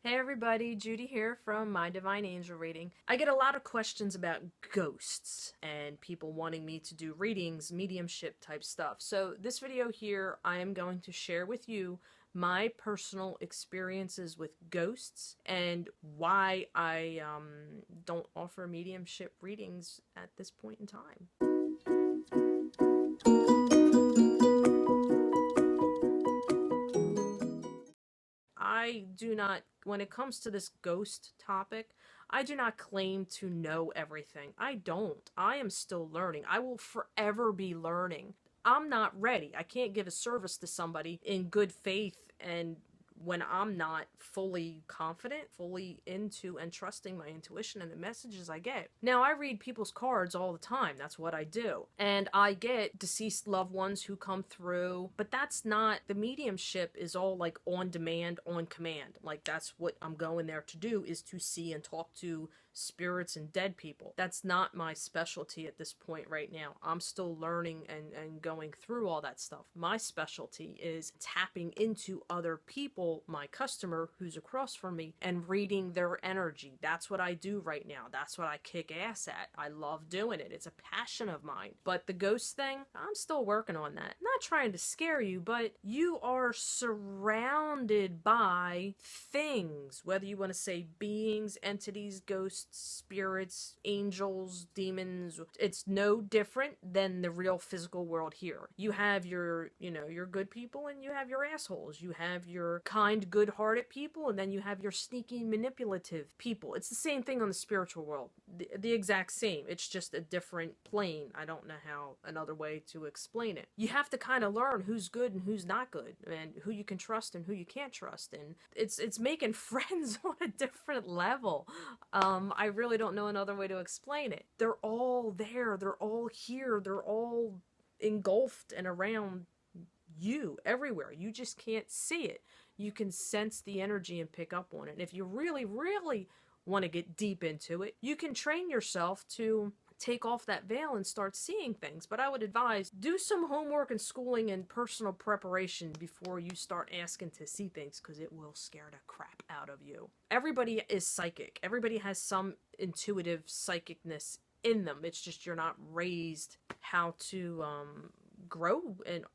Hey everybody, Judy here from My Divine Angel Reading. I get a lot of questions about ghosts and people wanting me to do readings, mediumship type stuff. So this video here, I am going to share with you my personal experiences with ghosts and why I don't offer mediumship readings at this point in time. I do not, when it comes to this ghost topic, I do not claim to know everything. I don't. I am still learning. I will forever be learning. I'm not ready. I can't give a service to somebody in good faith and when I'm not fully confident, fully into and trusting my intuition and the messages I get. Now, I read people's cards all the time. That's what I do. And I get deceased loved ones who come through, but that's not, the mediumship is all like on demand, on command. Like that's what I'm going there to do, is to see and talk to spirits and dead people. That's not my specialty at this point right now. I'm still learning and going through all that stuff. My specialty is tapping into other people, my customer who's across from me, and reading their energy. That's what I do right now. That's what I kick ass at. I love doing it. It's a passion of mine. But the ghost thing, I'm still working on that. Not trying to scare you, but you are surrounded by things, whether you want to say beings, entities, ghosts, spirits, angels, demons. It's no different than the real physical world here. You have your, your good people and you have your assholes. You have your kind, good-hearted people, and then you have your sneaky, manipulative people. It's the same thing on the spiritual world. The exact same. It's just a different plane. I don't know how another way to explain it. You have to kind of learn who's good and who's not good, and who you can trust and who you can't trust. And it's making friends on a different level. I really don't know another way to explain it. They're all there. They're all here. They're all engulfed and around you everywhere. You just can't see it. You can sense the energy and pick up on it. And if you really, really want to get deep into it, you can train yourself to take off that veil and start seeing things. But I would advise, do some homework and schooling and personal preparation before you start asking to see things, because it will scare the crap out of you. Everybody is psychic. Everybody has some intuitive psychicness in them. It's just you're not raised how to grow and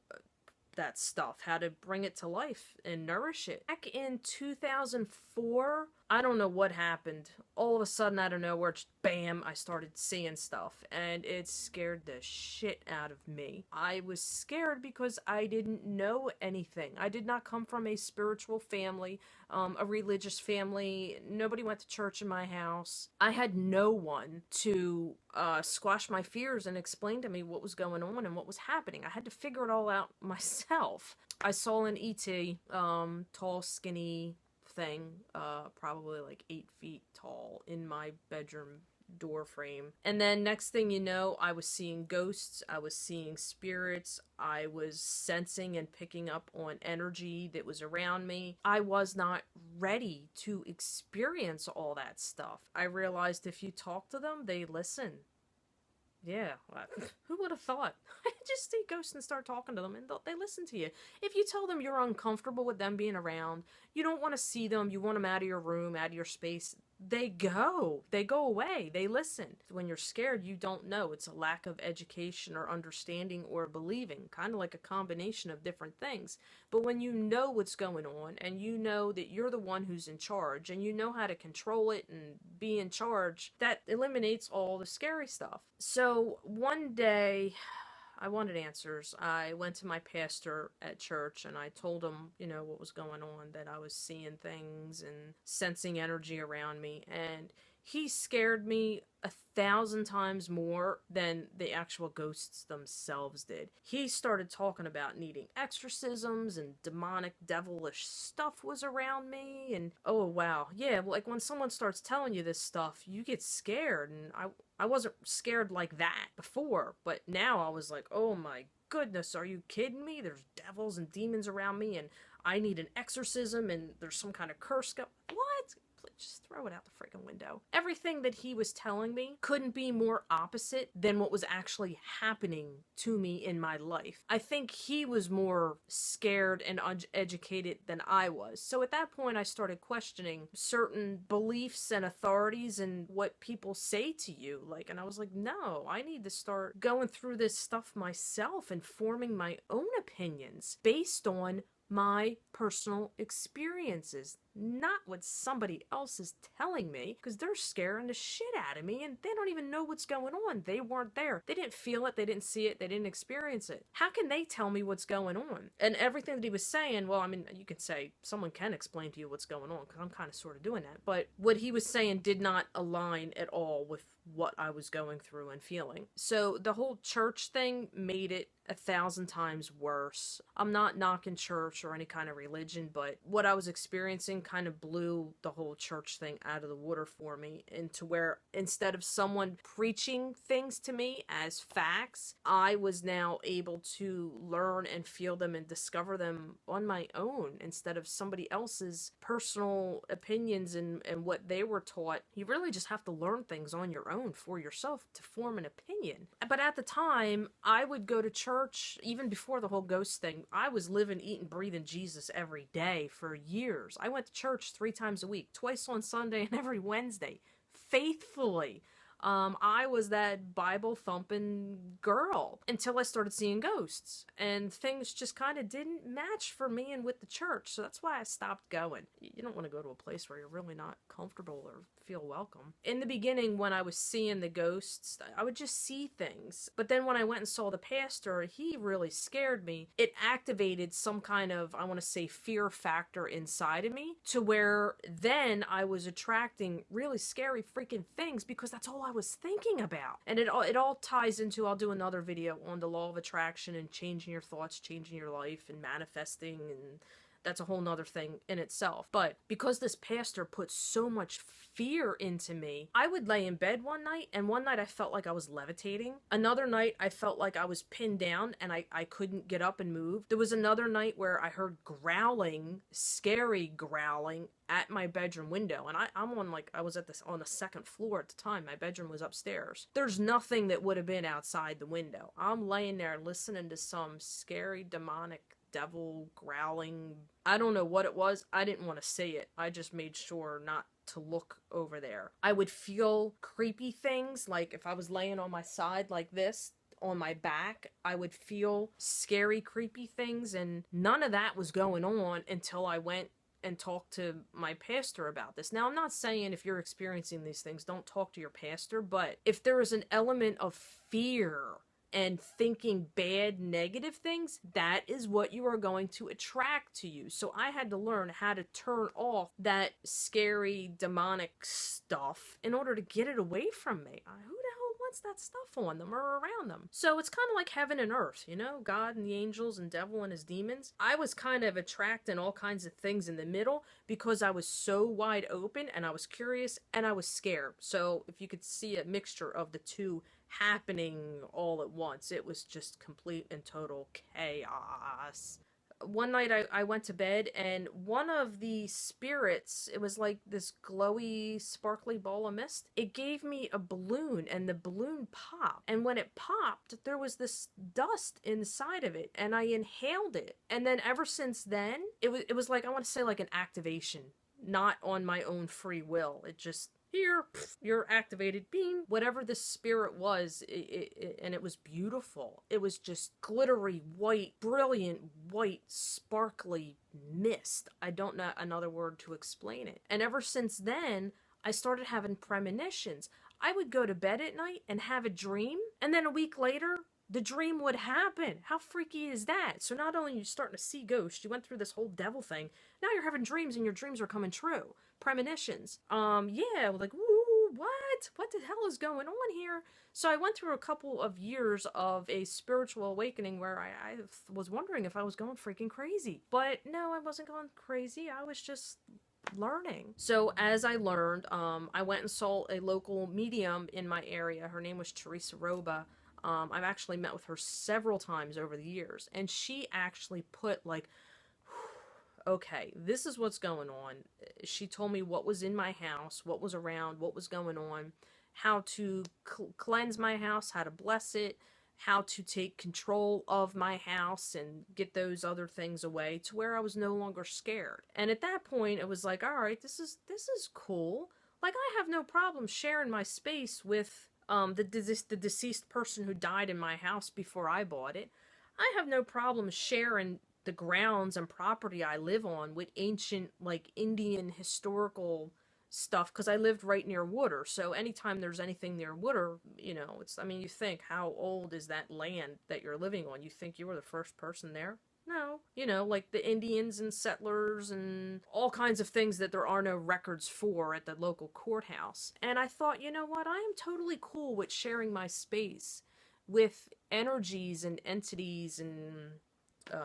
that stuff, how to bring it to life and nourish it. Back in 2004, I don't know what happened. All of a sudden, out of nowhere, just bam, I started seeing stuff, and it scared the shit out of me. I was scared because I didn't know anything. I did not come from a spiritual family, a religious family. Nobody went to church in my house. I had no one to squash my fears and explain to me what was going on and what was happening. I had to figure it all out myself. I saw an ET, tall, skinny thing, probably like 8 feet tall, in my bedroom door frame. And then next thing you know, I was seeing ghosts, I was seeing spirits, I was sensing and picking up on energy that was around me. I was not ready to experience all that stuff. I realized if you talk to them, they listen. Yeah, who would have thought? Just see ghosts and start talking to them, and they listen to you. If you tell them you're uncomfortable with them being around, you don't want to see them, you want them out of your room, out of your space, they go away, they listen. When you're scared, you don't know. It's a lack of education or understanding or believing, kind of like a combination of different things. But when you know what's going on, and you know that you're the one who's in charge, and you know how to control it and be in charge, that eliminates all the scary stuff. So one day, I wanted answers. I went to my pastor at church and I told him, what was going on, that I was seeing things and sensing energy around me. And he scared me 1,000 times more than the actual ghosts themselves did. He started talking about needing exorcisms and demonic, devilish stuff was around me. And oh, wow. Yeah, like when someone starts telling you this stuff, you get scared. And I wasn't scared like that before, but now I was like, oh my goodness, are you kidding me? There's devils and demons around me, and I need an exorcism, and there's some kind of curse. What? just throw it out the freaking window. Everything that he was telling me couldn't be more opposite than what was actually happening to me in my life. I think he was more scared and uneducated than I was. So at that point, I started questioning certain beliefs and authorities and what people say to you. Like, and I was like, no, I need to start going through this stuff myself and forming my own opinions based on my personal experiences, not what somebody else is telling me, because they're scaring the shit out of me and they don't even know what's going on. They weren't there. They didn't feel it. They didn't see it. They didn't experience it. How can they tell me what's going on? And everything that he was saying, well, I mean, you could say someone can explain to you what's going on, because I'm kind of sort of doing that. But what he was saying did not align at all with what I was going through and feeling. So the whole church thing made it 1,000 times worse. I'm not knocking church or any kind of religion, but what I was experiencing kind of blew the whole church thing out of the water for me, into where instead of someone preaching things to me as facts, I was now able to learn and feel them and discover them on my own instead of somebody else's personal opinions and what they were taught. You really just have to learn things on your own for yourself to form an opinion. But at the time, I would go to church, even before the whole ghost thing. I was living, eating, breathing Jesus every day for years. I went to church 3 times a week, twice on Sunday and every Wednesday, faithfully. I was that Bible thumping girl until I started seeing ghosts, and things just kind of didn't match for me and with the church. So that's why I stopped going. You don't want to go to a place where you're really not comfortable or feel welcome. In the beginning, when I was seeing the ghosts, I would just see things. But then when I went and saw the pastor, he really scared me. It activated some kind of, I want to say, fear factor inside of me, to where then I was attracting really scary freaking things because that's all I was thinking about. And it all ties into, I'll do another video on the law of attraction and changing your thoughts, changing your life, and manifesting, and that's a whole nother thing in itself. But because this pastor put so much fear into me, I would lay in bed one night, and one night I felt like I was levitating. Another night I felt like I was pinned down and I couldn't get up and move. There was another night where I heard growling, scary growling, at my bedroom window, and I'm on, like, I was on the 2nd floor at the time. My bedroom was upstairs. There's nothing that would have been outside the window. I'm laying there listening to some scary demonic devil growling. I don't know what it was. I didn't want to see it. I just made sure not to look over there. I would feel creepy things, like if I was laying on my side like this, on my back, I would feel scary, creepy things, and none of that was going on until I went and talk to my pastor about this. Now, I'm not saying if you're experiencing these things, don't talk to your pastor, but if there is an element of fear and thinking bad, negative things, that is what you are going to attract to you. So I had to learn how to turn off that scary, demonic stuff in order to get it away from me. Who the hell wants that stuff on them or around them? So it's kind of like heaven and earth, you know, God and the angels and devil and his demons. I was kind of attracting all kinds of things in the middle because I was so wide open and I was curious and I was scared. So if you could see a mixture of the two happening all at once, it was just complete and total chaos. One night I went to bed, and one of the spirits, it was like this glowy, sparkly ball of mist. It gave me a balloon, and the balloon popped. And when it popped, there was this dust inside of it, and I inhaled it. And then ever since then, it was like, I want to say like an activation, not on my own free will. It just, here, you're activated, beam. Whatever the spirit was, and it was beautiful. It was just glittery, white, brilliant, white, sparkly mist. I don't know another word to explain it. And ever since then, I started having premonitions. I would go to bed at night and have a dream, and then a week later, the dream would happen. How freaky is that? So not only are you starting to see ghosts, you went through this whole devil thing, now you're having dreams and your dreams are coming true. Premonitions. Yeah, like, ooh, what the hell is going on here? So I went through a couple of years of a spiritual awakening where I was wondering if I was going freaking crazy. But no, I wasn't going crazy. I was just learning. So as I learned, I went and saw a local medium in my area. Her name was Teresa Roba. I've actually met with her several times over the years, and she actually put like okay, this is what's going on. She told me what was in my house, what was around, what was going on, how to cleanse my house, how to bless it, how to take control of my house and get those other things away to where I was no longer scared. And at that point, it was like, all right, this is cool. Like, I have no problem sharing my space with the deceased person who died in my house before I bought it. I have no problem sharing the grounds and property I live on with ancient, like, Indian historical stuff, because I lived right near water. So anytime there's anything near water, it's, I mean, you think, how old is that land that you're living on? You think you were the first person there? No. Like the Indians and settlers and all kinds of things that there are no records for at the local courthouse. And I thought, you know what? I am totally cool with sharing my space with energies and entities and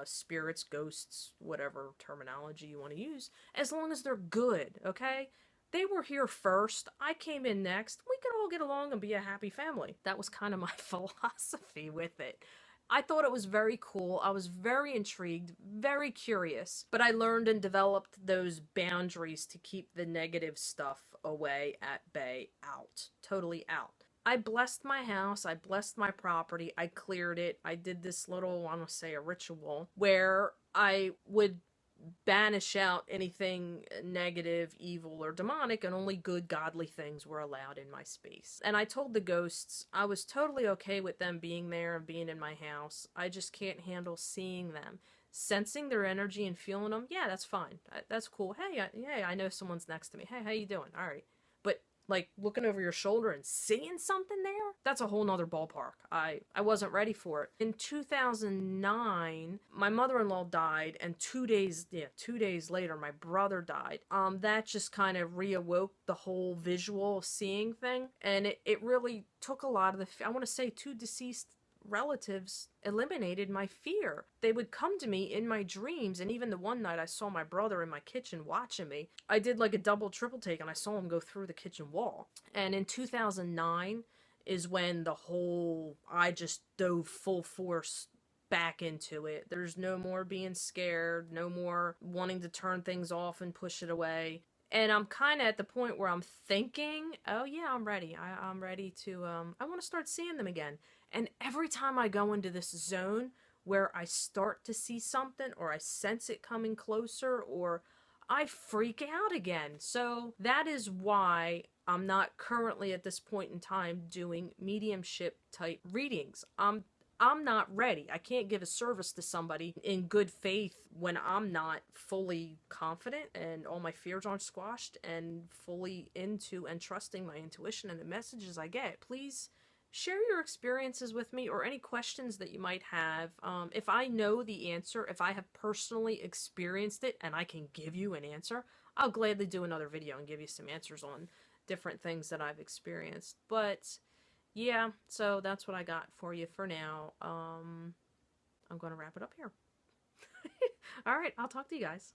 spirits, ghosts, whatever terminology you want to use, as long as they're good, okay? They were here first. I came in next. We could all get along and be a happy family. That was kind of my philosophy with it. I thought it was very cool. I was very intrigued, very curious, but I learned and developed those boundaries to keep the negative stuff away, at bay, out, totally out. I blessed my house, I blessed my property, I cleared it. I did this little, I want to say, a ritual where I would banish out anything negative, evil, or demonic, and only good, godly things were allowed in my space. And I told the ghosts I was totally okay with them being there and being in my house. I just can't handle seeing them. Sensing their energy and feeling them, yeah, that's fine. That's cool. Hey, I know someone's next to me. Hey, how you doing? All right. But like looking over your shoulder and seeing something there, that's a whole nother ballpark. I wasn't ready for it. In 2009, my mother-in-law died, and 2 days later, my brother died. That just kind of reawoke the whole visual seeing thing, and it really took a lot of the, I want to say, 2 deceased relatives eliminated my fear. They would come to me in my dreams, and even the one night I saw my brother in my kitchen watching me. I did like a double triple take and I saw him go through the kitchen wall. And in 2009 is when I just dove full force back into it. There's no more being scared, no more wanting to turn things off and push it away. And I'm kind of at the point where I'm thinking, oh yeah, I'm ready. I'm ready to, I want to start seeing them again. And every time I go into this zone where I start to see something, or I sense it coming closer, or I freak out again. So that is why I'm not currently at this point in time doing mediumship type readings. I'm not ready. I can't give a service to somebody in good faith when I'm not fully confident and all my fears aren't squashed and fully into and trusting my intuition and the messages I get. Please share your experiences with me, or any questions that you might have. If I know the answer, if I have personally experienced it and I can give you an answer, I'll gladly do another video and give you some answers on different things that I've experienced. But yeah, so that's what I got for you for now. I'm going to wrap it up here. All right, I'll talk to you guys.